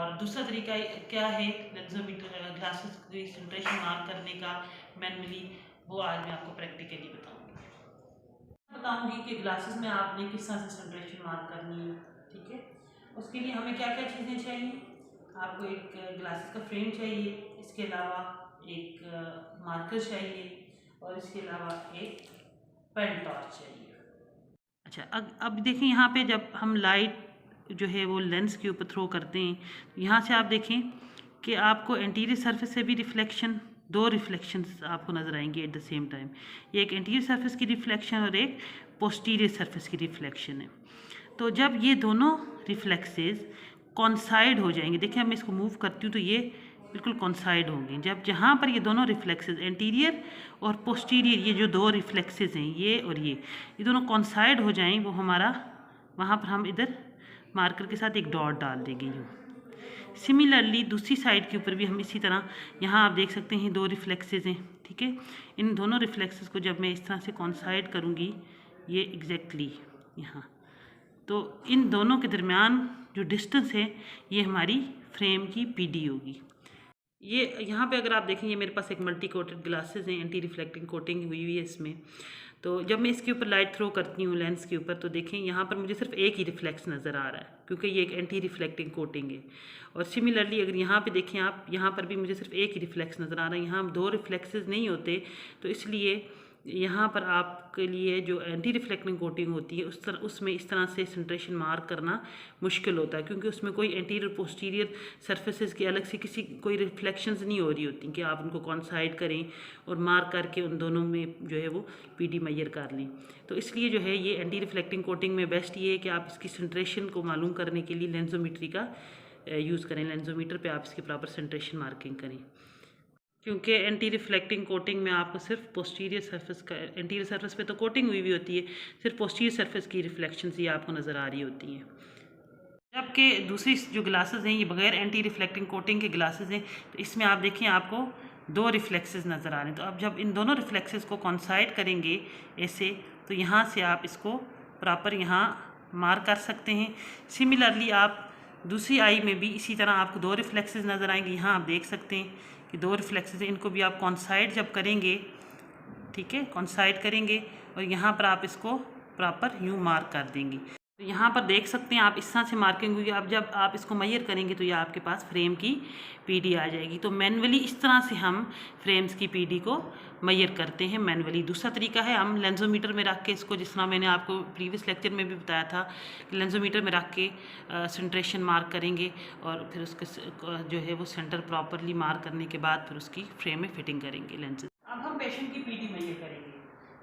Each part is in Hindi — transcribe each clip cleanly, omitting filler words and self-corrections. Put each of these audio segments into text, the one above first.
और दूसरा तरीका क्या है लेंसोमीटर ग्लासेस की सेंट्रेशन मार्क करने का मैनुअली, वो आज मैं आपको प्रैक्टिकली बताऊंगी कि ग्लासेस में आपने किस तरह से सेंट्रेशन मार्क करनी है। ठीक है, उसके लिए हमें क्या क्या चीज़ें चाहिए। आपको एक ग्लासेस का फ्रेम चाहिए, इसके अलावा एक मार्कर चाहिए और इसके अलावा एक पेन टॉर्च चाहिए। अच्छा, अब देखिए यहाँ पे जब हम लाइट जो है वो लेंस के ऊपर थ्रो करते हैं, यहाँ से आप देखें कि आपको एंटीरियर सरफेस से भी रिफ्लेक्शन, दो रिफ्लेक्शंस आपको नज़र आएंगे एट द सेम टाइम। ये एक एंटीरियर सरफेस की रिफ्लेक्शन और एक पोस्टीरियर सरफेस की रिफ्लेक्शन है। तो जब ये दोनों रिफ्लेक्सेस कॉन्साइड हो जाएंगे, देखिए मैं इसको मूव करती हूँ तो ये बिल्कुल कॉन्साइड होंगे। जब जहाँ पर ये दोनों रिफ्लेक्सेस एंटीरियर और पोस्टीरियर, ये जो दो रिफ्लेक्सेस हैं ये और ये दोनों कॉन्साइड हो जाएं, वो हमारा वहाँ पर हम इधर मार्कर के साथ एक डॉट डाल देंगे। यूँ सिमिलरली दूसरी साइड के ऊपर भी हम इसी तरह, यहाँ आप देख सकते हैं दो रिफ्लेक्सेस हैं। ठीक है, इन दोनों रिफ्लेक्सेस को जब मैं इस तरह से कॉन्साइड करूँगी, ये एग्जैक्टली यहाँ, तो इन दोनों के दरमियान जो डिस्टेंस है ये हमारी फ्रेम की पीडी होगी। ये यहाँ पे अगर आप देखें, ये मेरे पास एक मल्टी कोटेड ग्लासेस हैं, एंटी रिफ्लेक्टिंग कोटिंग हुई हुई है इसमें। तो जब मैं इसके ऊपर लाइट थ्रो करती हूँ लेंस के ऊपर, तो देखें यहाँ पर मुझे सिर्फ एक ही रिफ्लेक्स नज़र आ रहा है, क्योंकि ये एक एंटी रिफ्लेक्टिंग कोटिंग है। और सिमिलरली अगर यहाँ पे देखें आप, यहाँ पर भी मुझे सिर्फ एक ही रिफ्लेक्स नज़र आ रहा है, यहाँ दो रिफ्लेक्सेस नहीं होते। तो इसलिए यहाँ पर आपके लिए जो एंटी रिफ्लेक्टिंग कोटिंग होती है उसमें इस तरह से सेंट्रेशन मार्क करना मुश्किल होता है, क्योंकि उसमें कोई एंटीरियर पोस्टीरियर सरफेसेस की अलग से किसी कोई रिफ्लेक्शंस नहीं हो रही होती कि आप उनको कॉन्साइड करें और मार्क करके उन दोनों में जो है वो पीडी मेजर कर लें। तो इसलिए जो है ये एंटी रिफ्लेक्टिंग कोटिंग में बेस्ट ये है कि आप इसकी सेंट्रेशन को मालूम करने के लिए लेंसोमीट्री का यूज़ करें। लेंसोमीटर पे आप इसकी प्रॉपर सेंट्रेशन मार्किंग करें, क्योंकि एंटी रिफ्लेक्टिंग कोटिंग में आपको सिर्फ पोस्टीरियर सरफेस का, एंटीरियर सरफेस पे तो कोटिंग हुई हुई होती है, सिर्फ पोस्टीरियर सरफेस की रिफ्लेक्शंस ही आपको नज़र आ रही होती हैं। जबकि दूसरी जो ग्लासेस हैं ये बगैर एंटी रिफ्लेक्टिंग कोटिंग के ग्लासेस हैं, तो इसमें आप देखिए आपको दो रिफ्लेक्सेस नज़र आ रहे हैं। तो अब जब इन दोनों रिफ्लेक्सेस को कॉन्साइड करेंगे ऐसे, तो यहाँ से आप इसको प्रॉपर यहाँ मार्क कर सकते हैं। सिमिलरली आप दूसरी आई में भी इसी तरह आपको दो रिफ्लेक्सेस नज़र आएंगे। यहाँ आप देख सकते हैं कि दो रिफ्लेक्सेस हैं, इनको भी आप कॉन्साइड जब करेंगे, ठीक है, कॉन्साइड करेंगे और यहाँ पर आप इसको प्रॉपर यूँ मार्क कर देंगे। तो यहाँ पर देख सकते हैं आप इस तरह से मार्किंग हुई। अब जब आप इसको मेजर करेंगे तो ये आपके पास फ्रेम की पीडी आ जाएगी। तो मैनुअली इस तरह से हम फ्रेम्स की पीडी को मेजर करते हैं मैनुअली। दूसरा तरीका है हम लेंसोमीटर में रख के इसको, जिस तरह मैंने आपको प्रीवियस लेक्चर में भी बताया था कि लेंसोमीटर में रख के सेंट्रेशन मार्क करेंगे और फिर उसके जो है वो सेंटर प्रॉपरली मार्क करने के बाद फिर उसकी फ्रेम में फिटिंग करेंगे लेंसेज। अब हम पेशेंट की पीडी मेजर करेंगे।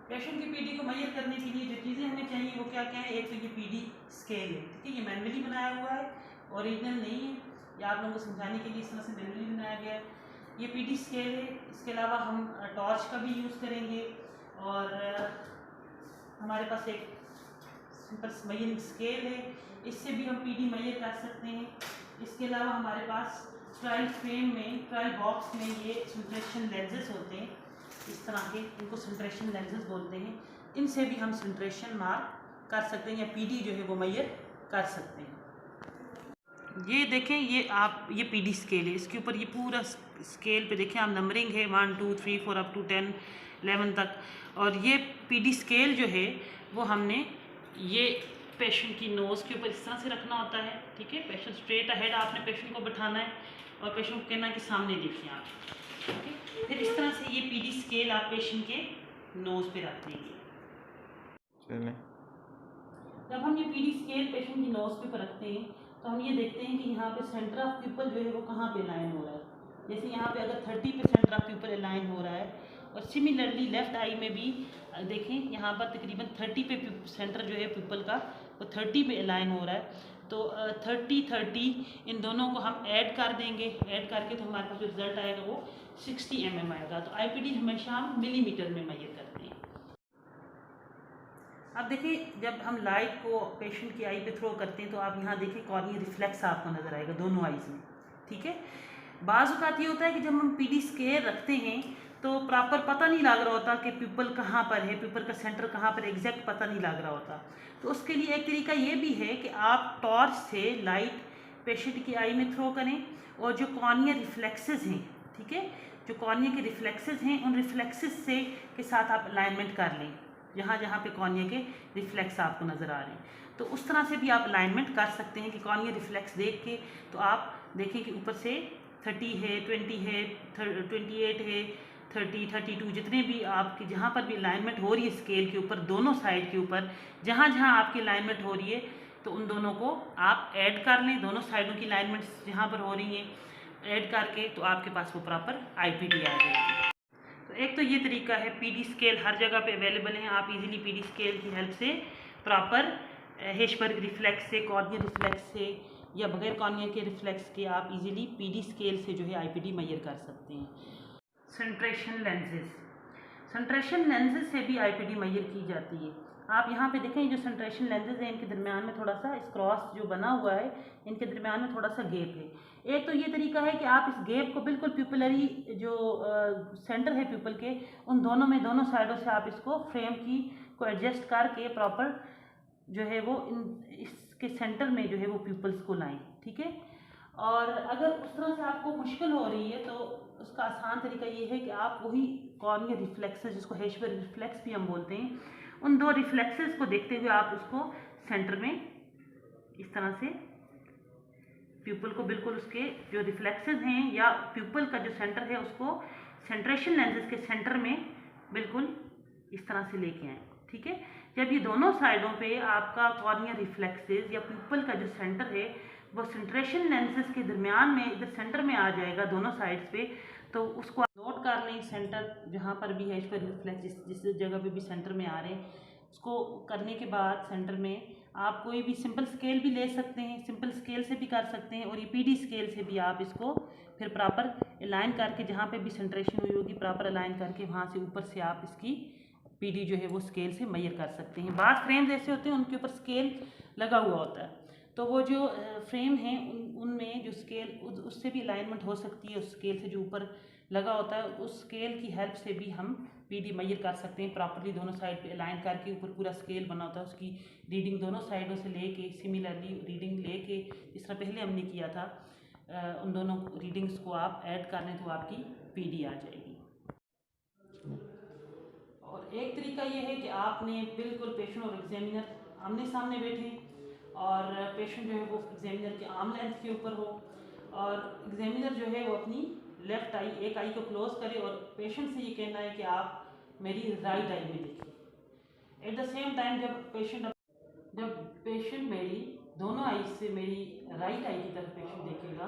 पेशेंट की पीडी को मेजर करने के लिए जो चीज़ें हमें चाहिए वो क्या क्या है। एक तो ये पीडी स्केल है, ठीक है, ये मैनुअली बनाया हुआ है, ओरिजिनल नहीं है, ये आप लोगों को समझाने के लिए इस तरह से मैनुअली बनाया गया है। ये पीडी स्केल है। इसके अलावा हम टॉर्च का भी यूज़ करेंगे और हमारे पास एक सिंपल मेजरिंग स्केल है, इससे भी हम पीडी मेजर कर सकते हैं। इसके अलावा हमारे पास ट्रायल फ्रेम में, ट्रायल बॉक्स में ये सेंट्रेशन लेंसेज होते हैं इस तरह के, इनको सेंट्रेशन लेंसेज बोलते हैं। इनसे भी हम सेंट्रेशन मार्क कर सकते हैं या पीडी जो है वो मेजर कर सकते हैं। ये देखें, ये पीडी स्केल है, इसके ऊपर ये पूरा स्केल पे देखें आप नंबरिंग है 1 2 3 4 अप टू 10 11 तक। और ये पीडी स्केल जो है वो हमने ये पेशेंट की नोज़ के ऊपर इस तरह से रखना होता है, ठीक है। पेशेंट स्ट्रेट अहेड आपने पेशेंट को बैठाना है और पेशेंट को कहना है कि सामने देखिए आप, ठीक है। फिर इस तरह से ये पीडी स्केल आप पेशेंट के नोज़ पे रख देंगे। जब हम ये पीडी स्केल पेशेंट की नोज़ पे रखते हैं तो हम ये देखते हैं कि यहाँ पे सेंटर ऑफ प्यूपल जो है वो कहाँ पे अलाइन हो रहा है। जैसे यहाँ पे अगर 30 पे सेंटर ऑफ प्यूपल अलाइन हो रहा है, और सिमिलरली लेफ्ट आई में भी देखें यहाँ पर तकरीबन 30 पे सेंटर जो है प्यूपल का वो 30 पे अलाइन हो रहा है। तो 30 इन दोनों को हम ऐड कर देंगे, ऐड करके तो हमारे पास जो रिजल्ट आएगा वो 60 mm आएगा। तो IPD हमेशा हम मिलीमीटर में मेजर करते हैं। अब देखिए, जब हम लाइट को पेशेंट की आई पे थ्रो करते हैं तो आप यहाँ देखिए कॉर्निया रिफ्लेक्स आपको नज़र आएगा दोनों आईज में, ठीक है। बाज़ औक़ात ये होता है कि जब हम पीडी स्केल रखते हैं तो प्रॉपर पता नहीं लग रहा होता कि प्यूपल कहाँ पर है, प्यूपल का सेंटर कहाँ पर, एग्जैक्ट पता नहीं लग रहा होता। तो उसके लिए एक तरीका ये भी है कि आप टॉर्च से लाइट पेशेंट की आई में थ्रो करें और जो कॉर्निया रिफ्लेक्सेस हैं, ठीक है, जो कॉर्निया के रिफ्लेक्सेस हैं उन रिफ्लेक्सेस से के साथ आप अलाइनमेंट कर लें, जहाँ जहाँ पे कॉर्निया के रिफ्लेक्स आपको नज़र आ रहे हैं। तो उस तरह से भी आप अलाइनमेंट कर सकते हैं कि कॉर्निया रिफ्लेक्स देख के तो आप देखें कि ऊपर से 30 है, 20 है, 28 है, 30, 32, जितने भी आपकी जहाँ पर भी अलाइनमेंट हो रही है स्केल के ऊपर, दोनों साइड के ऊपर जहाँ जहाँ आपकी अलाइनमेंट हो रही है तो उन दोनों को आप ऐड कर लें, दोनों साइडों की अलाइनमेंट्स जहाँ पर हो रही हैं ऐड करके, तो आपके पास वो प्रॉपर आईपीडी आ जाएगी। तो एक तो ये तरीका है, पीडी स्केल हर जगह पे अवेलेबल है, आप इजीली पीडी स्केल की हेल्प से प्रॉपर हेशबर्ग रिफ्लेक्स से, कॉर्निया रिफ्लेक्स से या बगैर कॉर्निया के रिफ्लेक्स के आप इजीली पीडी स्केल से जो है आईपीडी मेजर कर सकते हैं। सेंट्रेशन लेंसेज, सेंट्रेशन लेंसेज से भी आईपीडी मेजर की जाती है। आप यहाँ पे देखें जो सेंट्रेशन लेंसेज हैं इनके दरमियान में थोड़ा सा इस क्रॉस जो बना हुआ है, इनके दरमियान में थोड़ा सा गैप है। एक तो ये तरीका है कि आप इस गैप को बिल्कुल प्यूपिलरी जो सेंटर है प्यूपल के, उन दोनों में, दोनों साइडों से आप इसको फ्रेम की को एडजस्ट करके प्रॉपर जो है वो इसके सेंटर में जो है वो प्यूपल्स को लाएं, ठीक है। और अगर उस तरह से आपको मुश्किल हो रही है तो उसका आसान तरीका ये है कि आप वही कॉर्निया रिफ्लेक्सेस, जिसको हेशबर्ग रिफ्लेक्स भी हम बोलते हैं, उन दो रिफ्लेक्सेस को देखते हुए आप उसको सेंटर में इस तरह से प्यूपल को बिल्कुल उसके जो रिफ्लेक्सेस हैं या प्यूपल का जो सेंटर है उसको सेंट्रेशन लेंसेज के सेंटर में बिल्कुल इस तरह से लेके आए, ठीक है। जब ये दोनों साइडों पे आपका कॉर्निया रिफ्लेक्सेस या प्यूपल का जो सेंटर है वो सेंट्रेशन लेंसेज के दरमियान में इधर सेंटर में आ जाएगा दोनों साइड्स पे, तो उसको नोट कर लें सेंटर जहाँ पर भी है इस पर रिफ्लेक्स, जिस जगह पे भी सेंटर में आ रहे हैं, उसको करने के बाद सेंटर में आप कोई भी सिंपल स्केल भी ले सकते हैं, सिंपल स्केल से भी कर सकते हैं, और ये पीडी स्केल से भी आप इसको फिर प्रॉपर अलाइन करके जहाँ पे भी सेंट्रेशन हुई होगी प्रॉपर अलाइन करके वहाँ से ऊपर से आप इसकी पीडी जो है वो स्केल से मेजर कर सकते हैं। बाज़ फ्रेम्स ऐसे होते हैं उनके ऊपर स्केल लगा हुआ होता है, तो वो जो फ्रेम हैं उनमें जो स्केल उससे भी अलाइनमेंट हो सकती है, उस स्केल से जो ऊपर लगा होता है उस स्केल की हेल्प से भी हम पीडी मेजर कर सकते हैं प्रॉपर्ली, दोनों साइड पे अलाइन करके ऊपर पूरा स्केल बना होता है, उसकी रीडिंग दोनों साइडों से लेके सिमिलरली रीडिंग लेके जिस तरह पहले हमने किया था, उन दोनों रीडिंग्स को आप ऐड कर लें तो आपकी पीडी आ जाएगी। और एक तरीका ये है कि आपने बिल्कुल पेशेंट और एग्जामिनर आमने सामने बैठे और पेशेंट जो है वो एग्जामिनर के आर्म लेंथ के ऊपर हो, और एग्जामिनर जो है वो अपनी लेफ्ट आई, एक आई को क्लोज करे और पेशेंट से ये कहना है कि आप मेरी राइट आई में देखिए। एट द सेम टाइम जब पेशेंट मेरी दोनों आई से मेरी राइट आई की तरफ पेशेंट देखेगा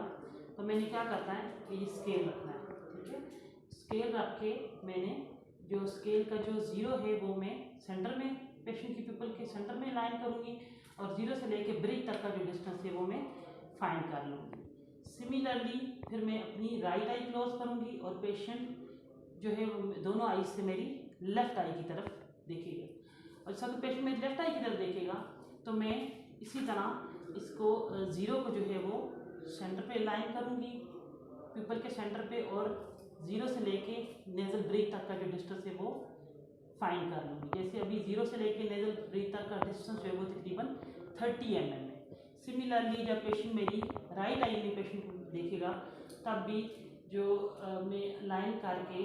तो मैंने क्या करना है कि ये स्केल रखना है, ठीक है। स्केल रख के मैंने जो स्केल का जो ज़ीरो है वो मैं सेंटर में पेशेंट की पिपल के सेंटर में लाइन करूँगी और ज़ीरो से लेके ब्रिज तक का जो डिस्टेंस है वो मैं फाइंड कर लूँगी। सिमिलरली फिर मैं अपनी राइट आई क्लोज करूँगी और पेशेंट जो है दोनों आई से मेरी लेफ्ट आई की तरफ देखेगा, और सब पेशेंट मेरी लेफ्ट आई की तरफ देखेगा तो मैं इसी तरह इसको ज़ीरो को जो है वो सेंटर पे लाइन करूँगी पिपल के सेंटर पे, और ज़ीरो से लेके नेज़ल ब्रिज तक का जो डिस्टेंस है वो फाइंड कर लूँगी। जैसे अभी ज़ीरो से लेके नेज़ल ब्रिज तक का डिस्टेंस जो है वो तकरीबन 30 mm है। सिमिलरली जब पेशेंट मेरी राइट आई में पेशेंट को देखेगा तब भी जो मैं लाइन करके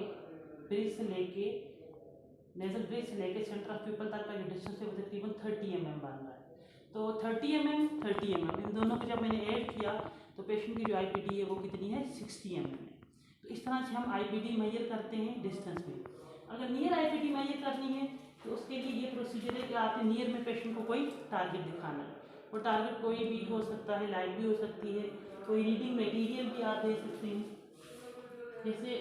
ब्रिज से लेके नेज़ल ब्रिज से लेके सेंटर ऑफ पिपल तक का जो डिस्टेंस है वो तकरीबन 30 mm बन रहा है। तो 30 mm 30 mm इन दोनों को जब मैंने ऐड किया तो पेशेंट की जो आईपीडी है वो कितनी है 60 mm है। तो इस तरह से हम आईपीडी मेजर करते हैं डिस्टेंस में। अगर नियर आईपीडी मेजर करनी है तो उसके लिए ये प्रोसीजर है कि आपने नियर में पेशेंट को कोई टारगेट दिखाना है। वो टारगेट कोई भी हो सकता है, लाइट भी हो सकती है, कोई रीडिंग मटेरियल भी आप दे सकते हैं। जैसे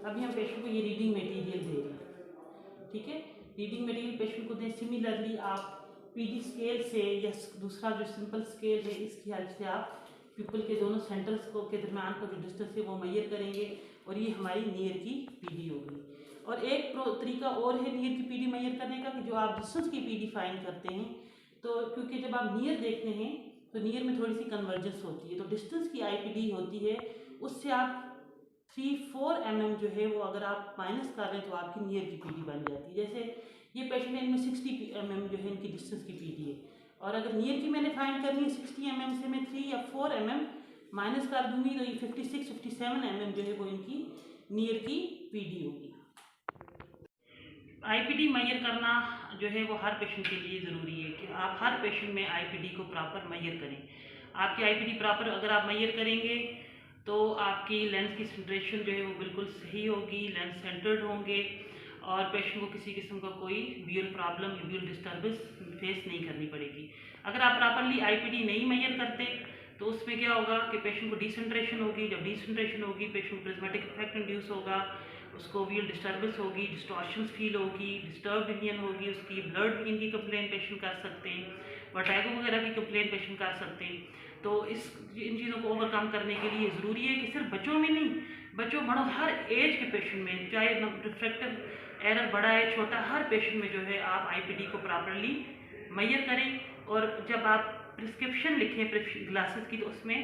अभी हम पेशेंट को ये रीडिंग मटेरियल दे रहे हैं, ठीक है। रीडिंग मटेरियल पेशेंट को दें। सिमिलरली आप पीडी स्केल से या दूसरा जो सिंपल स्केल है इसकी हेल्प से आप पिपल के दोनों सेंटर्स को के दरमियान का जो डिस्टेंस है वो मेजर करेंगे और ये हमारी नियर की पीडी होगी। और एक तरीका और है नियर की पीडी मेजर करने का कि जो आप डिस्टेंस की पीडी फाइंड करते हैं, तो क्योंकि जब आप नियर देखते हैं तो नियर में थोड़ी सी कन्वर्जेंस होती है, तो डिस्टेंस की आईपीडी होती है उससे आप 3-4 mm जो है वो अगर आप माइनस कर रहे हैं तो आपकी नियर की पीडी बन जाती है। जैसे ये पेशेंट है, इनमें 60 mm जो है इनकी डिस्टेंस की पीडी है और अगर नियर की मैंने फाइंड करनी है 60 mm से मैं 3 या 4 mm माइनस कर दूंगी, तो ये 56-57 mm जो है वो इनकी नियर की पीडी होगी। आईपीडी मेजर करना जो है वो हर पेशेंट के लिए ज़रूरी है कि आप हर पेशेंट में आईपीडी को प्रॉपर मेजर करें। आपकी आईपीडी प्रॉपर अगर आप मेजर करेंगे तो आपकी लेंस की सेंट्रेशन जो है वो बिल्कुल सही होगी, लेंस सेंटर्ड होंगे और पेशेंट को किसी किस्म का कोई visual problem, visual disturbance face नहीं करनी पड़ेगी। अगर आप प्रॉपरली आईपीडी नहीं मेजर करते तो उसमें क्या होगा कि पेशेंट को डिसेंट्रेशन होगी। जब डिसेंट्रेशन होगी पेशेंट को प्रिज्मेटिक इफेक्ट इंड्यूस होगा, उसको विजुअल डिस्टर्बेंस होगी, डिस्टॉर्शंस फील होगी, डिस्टर्ब विजन होगी, उसकी ब्लड विजन की कंप्लेन पेशेंट कर सकते हैं, वर्टिगो वगैरह की कंप्लेन पेशेंट कर सकते हैं। तो इन चीज़ों को ओवरकम करने के लिए ज़रूरी है कि सिर्फ बच्चों में नहीं, बच्चों बड़ों हर एज के पेशेंट में, चाहे रिफ्रैक्टिव एरर बड़ा है छोटा, हर पेशेंट में जो है आप आईपीडी को प्रॉपरली मेजर करें। और जब आप प्रिस्क्रिप्शन लिखें ग्लासेस की तो उसमें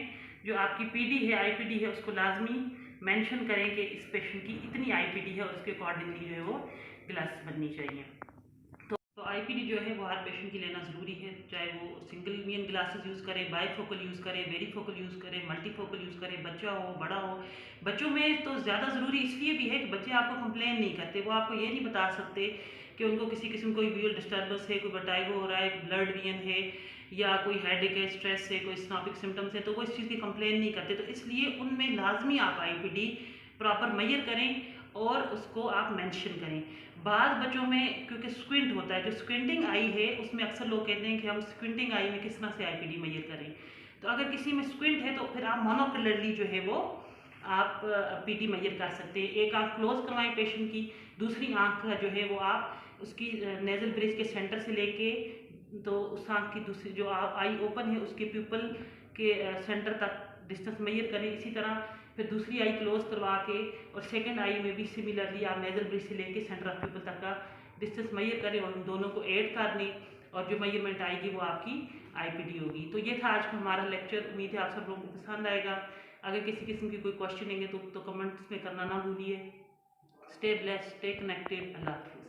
जो आपकी पीडी है, आईपीडी है, उसको लाजमी मेंशन करें कि इस पेशेंट की इतनी आईपीडी है और उसके अकॉर्डिंगली जो है वो ग्लासेस बननी चाहिए। तो आईपीडी जो है वो हर पेशेंट की लेना ज़रूरी है, चाहे वो सिंगल विजन ग्लासेस यूज़ करे, बाईफोकल यूज़ करे, वेरीफोकल यूज़ करे, मल्टीफोकल यूज़ करे, बच्चा हो बड़ा हो। बच्चों में तो ज़्यादा ज़रूरी इसलिए भी है कि बच्चे आपको कंप्लेन नहीं करते, वो आपको ये नहीं बता सकते कि उनको किसी किस्म कोई विजुअल डिस्टर्बेंस है, कोई वर्टिगो हो रहा है, ब्लड विजन है या कोई हेडेक है, स्ट्रेस है, कोई स्नोपिक सिम्टम्स है, तो वो इस चीज़ की कंप्लेन नहीं करते। तो इसलिए उनमें लाजमी आप आईपीडी प्रॉपर मेजर करें और उसको आप मेंशन करें। बाद बच्चों में क्योंकि स्क्विंट होता है, जो स्क्विंटिंग आई है उसमें अक्सर लोग कहते हैं कि हम स्क्विंटिंग आई में किस तरह से आईपीडी मेजर करें। तो अगर किसी में स्क्विंट है तो फिर आप मोनोकुलरली जो है वो आप पीडी मेजर कर सकते हैं। एक आंख क्लोज करवाएं पेशेंट की, दूसरी आंख का जो है वो आप उसकी नेजल ब्रिज के सेंटर से लेके तो उस आंख की दूसरी जो आई ओपन है उसके प्यूपल के सेंटर तक डिस्टेंस मेजर करें। इसी तरह फिर दूसरी आई क्लोज करवा के और सेकंड आई में भी सिमिलरली आप नेजल ब्रिज से लेके सेंटर ऑफ प्यूपल तक का डिस्टेंस मेजर करें और उन दोनों को ऐड कर दें और जो मेजरमेंट आएगी वो आपकी आईपीडी होगी। तो ये था आज का हमारा लेक्चर। उम्मीद है आप सब लोगों को पसंद आएगा। अगर किसी किस्म की कोई क्वेश्चन होंगे तो कमेंट्स में करना ना भूलिए। Stay blessed, stay connected. अल्लाह हाफिज़।